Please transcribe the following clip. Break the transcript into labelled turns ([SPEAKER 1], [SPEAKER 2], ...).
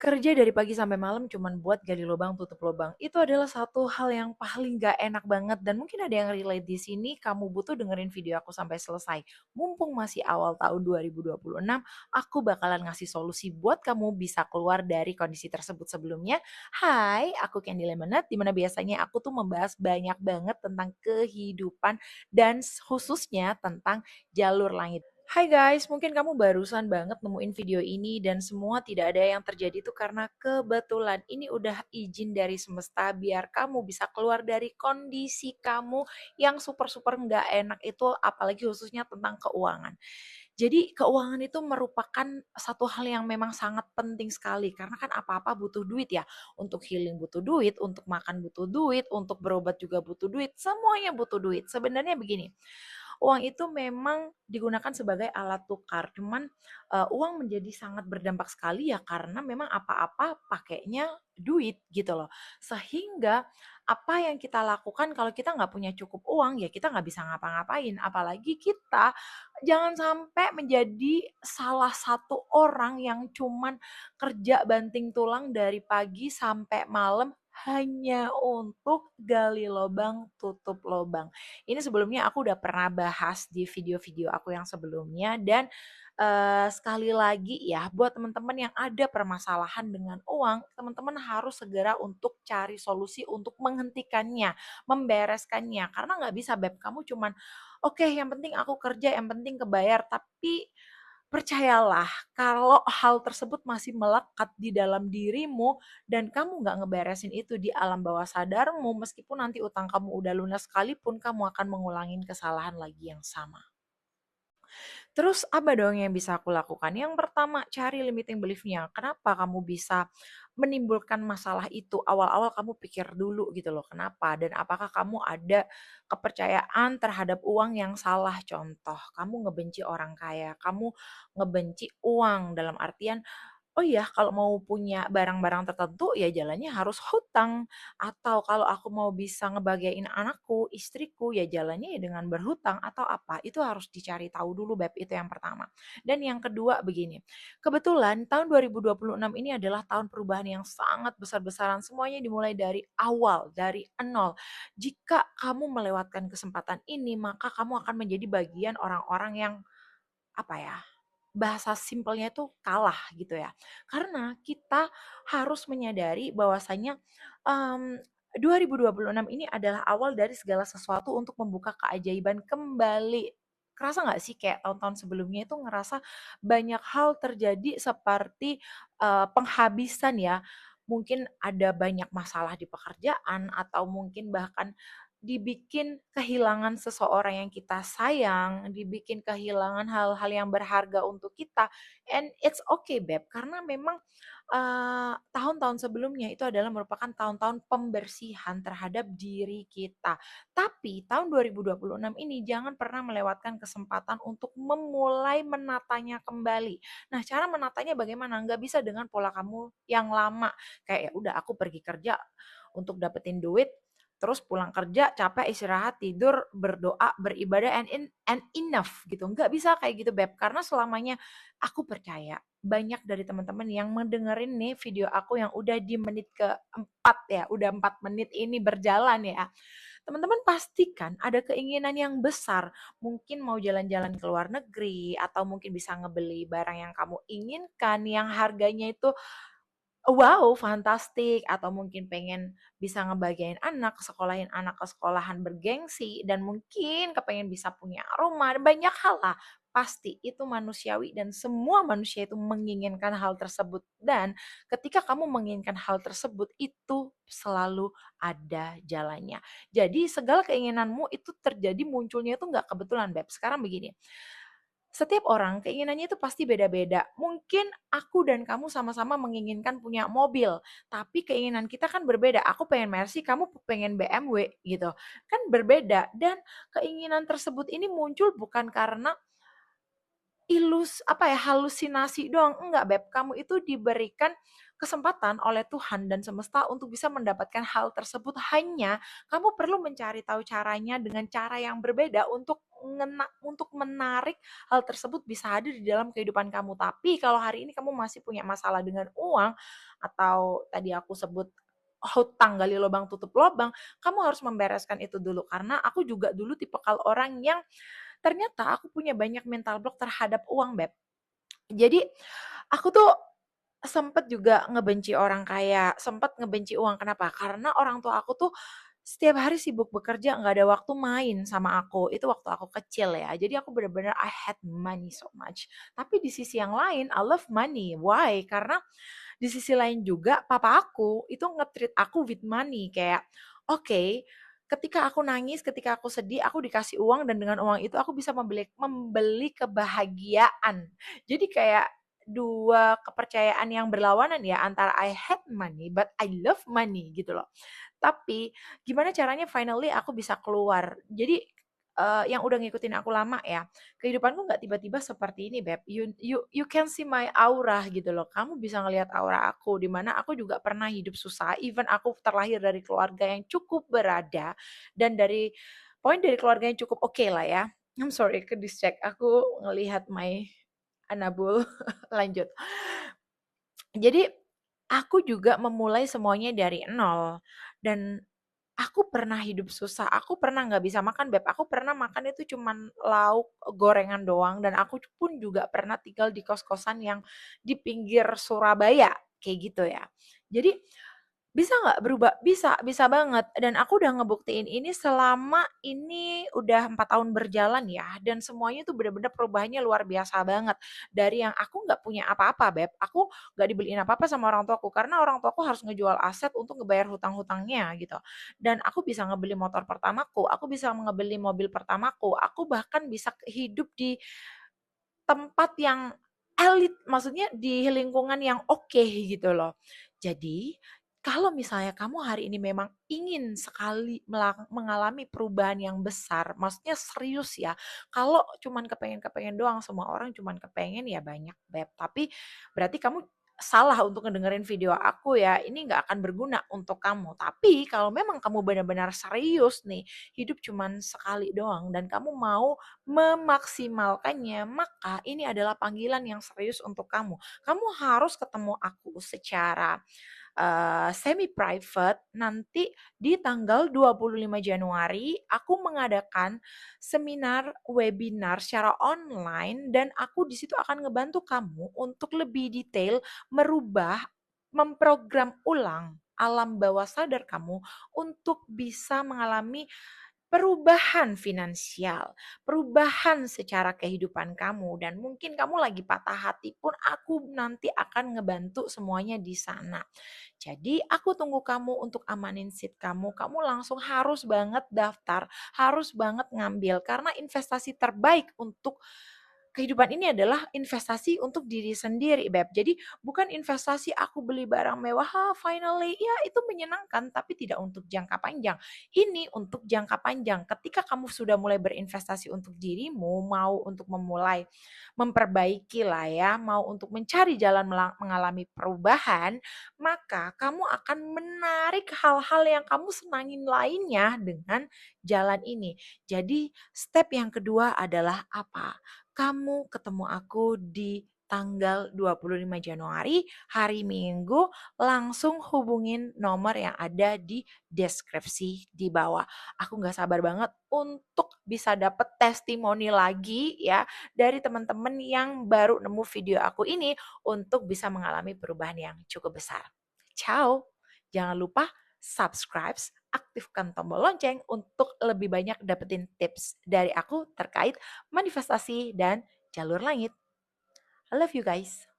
[SPEAKER 1] Kerja dari pagi sampai malam cuman buat gali lubang tutup lubang, itu adalah satu hal yang paling gak enak banget dan mungkin ada yang relate di sini, kamu butuh dengerin video aku sampai selesai. Mumpung masih awal tahun 2026, aku bakalan ngasih solusi buat kamu bisa keluar dari kondisi tersebut sebelumnya. Hai, aku Candy Lemonade, dimana biasanya aku tuh membahas banyak banget tentang kehidupan dan khususnya tentang jalur langit. Hai guys, mungkin kamu barusan banget nemuin video ini dan semua tidak ada yang terjadi tuh karena kebetulan ini udah izin dari semesta biar kamu bisa keluar dari kondisi kamu yang super-super nggak enak itu apalagi khususnya tentang keuangan. Jadi keuangan itu merupakan satu hal yang memang sangat penting sekali karena kan apa-apa butuh duit ya. Untuk healing butuh duit, untuk makan butuh duit, untuk berobat juga butuh duit, semuanya butuh duit. Sebenarnya begini, uang itu memang digunakan sebagai alat tukar, cuman, uang menjadi sangat berdampak sekali ya karena memang apa-apa pakainya duit gitu loh. Sehingga apa yang kita lakukan kalau kita nggak punya cukup uang, ya kita nggak bisa ngapa-ngapain. Apalagi kita jangan sampai menjadi salah satu orang yang cuman kerja banting tulang dari pagi sampai malam hanya untuk gali lobang, tutup lobang. Ini sebelumnya aku udah pernah bahas di video-video aku yang sebelumnya dan sekali lagi ya buat teman-teman yang ada permasalahan dengan uang, teman-teman harus segera untuk cari solusi untuk menghentikannya, membereskannya. Karena nggak bisa Beb, kamu cuman oke yang penting aku kerja, yang penting kebayar, tapi percayalah kalau hal tersebut masih melekat di dalam dirimu dan kamu nggak ngeberesin itu di alam bawah sadarmu, meskipun nanti utang kamu udah lunas sekalipun, kamu akan mengulangin kesalahan lagi yang sama. Terus apa dong yang bisa aku lakukan? Yang pertama, cari limiting belief-nya. Kenapa kamu bisa menimbulkan masalah itu? Awal-awal kamu pikir dulu gitu loh, kenapa? Dan apakah kamu ada kepercayaan terhadap uang yang salah? Contoh, kamu ngebenci orang kaya, kamu ngebenci uang dalam artian oh iya, kalau mau punya barang-barang tertentu ya jalannya harus hutang, atau kalau aku mau bisa ngebahagiain anakku, istriku, ya jalannya ya dengan berhutang atau apa, itu harus dicari tahu dulu Beb, itu yang pertama. Dan yang kedua begini, kebetulan tahun 2026 ini adalah tahun perubahan yang sangat besar-besaran, semuanya dimulai dari awal, dari nol. Jika kamu melewatkan kesempatan ini, maka kamu akan menjadi bagian orang-orang yang apa ya, bahasa simpelnya itu kalah gitu ya. Karena kita harus menyadari bahwasanya, mmm, 2026 ini adalah awal dari segala sesuatu untuk membuka keajaiban kembali. Kerasa nggak sih kayak tahun-tahun sebelumnya itu ngerasa banyak hal terjadi seperti, penghabisan ya. Mungkin ada banyak masalah di pekerjaan atau mungkin bahkan dibikin kehilangan seseorang yang kita sayang, dibikin kehilangan hal-hal yang berharga untuk kita, and it's okay Beb, karena memang, tahun-tahun sebelumnya itu adalah merupakan tahun-tahun pembersihan terhadap diri kita. Tapi tahun 2026 ini jangan pernah melewatkan kesempatan untuk memulai menatanya kembali. Nah, cara menatanya bagaimana? Nggak bisa dengan pola kamu yang lama, kayak ya udah aku pergi kerja untuk dapetin duit, terus pulang kerja capek istirahat tidur berdoa beribadah and enough gitu, nggak bisa kayak gitu Beb, karena selamanya aku percaya banyak dari teman-teman yang mendengerin nih video aku yang udah di menit keempat ya, udah 4 menit ini berjalan ya, teman-teman pastikan ada keinginan yang besar, mungkin mau jalan-jalan ke luar negeri atau mungkin bisa ngebeli barang yang kamu inginkan yang harganya itu wow, fantastik, atau mungkin pengen bisa ngebahagiain anak, sekolahin anak ke sekolahan bergengsi, dan mungkin kepengen bisa punya rumah, banyak hal lah. Pasti itu manusiawi dan semua manusia itu menginginkan hal tersebut. Dan ketika kamu menginginkan hal tersebut, itu selalu ada jalannya. Jadi segala keinginanmu itu terjadi munculnya itu nggak kebetulan, Beb. Sekarang begini, setiap orang keinginannya itu pasti beda-beda. Mungkin aku dan kamu sama-sama menginginkan punya mobil, tapi keinginan kita kan berbeda. Aku pengen Mercy, kamu pengen BMW gitu. Kan berbeda dan keinginan tersebut ini muncul bukan karena halusinasi doang. Enggak, Beb. Kamu itu diberikan kesempatan oleh Tuhan dan semesta untuk bisa mendapatkan hal tersebut, hanya kamu perlu mencari tahu caranya dengan cara yang berbeda untuk menarik hal tersebut bisa hadir di dalam kehidupan kamu. Tapi kalau hari ini kamu masih punya masalah dengan uang, atau tadi aku sebut hutang gali lubang tutup lubang, kamu harus membereskan itu dulu. Karena aku juga dulu tipikal orang yang ternyata aku punya banyak mental block terhadap uang, Beb. Jadi aku tuh sempet juga ngebenci orang kaya, sempet ngebenci uang. Kenapa? Karena orang tua aku tuh setiap hari sibuk bekerja, nggak ada waktu main sama aku. Itu waktu aku kecil ya. Jadi aku bener-bener I had money so much. Tapi di sisi yang lain, I love money. Why? Karena di sisi lain juga papa aku itu nge-treat aku with money, kayak oke, ketika aku nangis, ketika aku sedih, aku dikasih uang dan dengan uang itu aku bisa membeli kebahagiaan. Jadi kayak dua kepercayaan yang berlawanan ya, antara I had money but I love money gitu loh. Tapi gimana caranya finally aku bisa keluar. Jadi yang udah ngikutin aku lama ya, kehidupanku nggak tiba-tiba seperti ini, Beb. You can see my aura gitu loh. Kamu bisa ngelihat aura aku, di mana aku juga pernah hidup susah. Even aku terlahir dari keluarga yang cukup berada dan dari keluarga yang cukup oke lah ya. I'm sorry ke distract. Aku ngelihat my anabul. Lanjut. Jadi aku juga memulai semuanya dari nol, dan aku pernah hidup susah, aku pernah nggak bisa makan, Beb. Aku pernah makan itu cuman lauk gorengan doang, dan aku pun juga pernah tinggal di kos-kosan yang di pinggir Surabaya, kayak gitu ya. Jadi bisa nggak berubah? Bisa, bisa banget. Dan aku udah ngebuktiin ini selama ini udah 4 tahun berjalan ya. Dan semuanya tuh bener-bener perubahannya luar biasa banget. Dari yang aku nggak punya apa-apa, Beb. Aku nggak dibeliin apa-apa sama orang tuaku. Karena orang tuaku harus ngejual aset untuk ngebayar hutang-hutangnya gitu. Dan aku bisa ngebeli motor pertamaku. Aku bisa ngebeli mobil pertamaku. Aku bahkan bisa hidup di tempat yang elit, maksudnya di lingkungan yang oke gitu loh. Jadi, kalau misalnya kamu hari ini memang ingin sekali mengalami perubahan yang besar, maksudnya serius ya, kalau cuman kepengen-kepengen doang, semua orang cuman kepengen ya banyak, Beb. Tapi berarti kamu salah untuk ngedengerin video aku ya, ini nggak akan berguna untuk kamu. Tapi kalau memang kamu benar-benar serius nih, hidup cuman sekali doang dan kamu mau memaksimalkannya, maka ini adalah panggilan yang serius untuk kamu. Kamu harus ketemu aku secara semi private nanti di tanggal 25 Januari. Aku mengadakan seminar webinar secara online, dan aku di situ akan ngebantu kamu untuk lebih detail memprogram ulang alam bawah sadar kamu untuk bisa mengalami perubahan finansial, perubahan secara kehidupan kamu, dan mungkin kamu lagi patah hati pun aku nanti akan ngebantu semuanya di sana. Jadi aku tunggu kamu untuk amanin seat kamu. Kamu langsung harus banget daftar, harus banget ngambil, karena investasi terbaik untuk kehidupan ini adalah investasi untuk diri sendiri, Beb. Jadi bukan investasi aku beli barang mewah, finally ya itu menyenangkan, tapi tidak untuk jangka panjang. Ini untuk jangka panjang. Ketika kamu sudah mulai berinvestasi untuk dirimu, mau untuk memperbaiki lah ya, mau untuk mencari jalan mengalami perubahan, maka kamu akan menarik hal-hal yang kamu senangin lainnya dengan jalan ini. Jadi step yang kedua adalah apa? Kamu ketemu aku di tanggal 25 Januari, hari Minggu, langsung hubungin nomor yang ada di deskripsi di bawah. Aku gak sabar banget untuk bisa dapet testimoni lagi ya dari teman-teman yang baru nemu video aku ini untuk bisa mengalami perubahan yang cukup besar. Ciao! Jangan lupa subscribe, aktifkan tombol lonceng untuk lebih banyak dapetin tips dari aku terkait manifestasi dan jalur langit. I love you guys.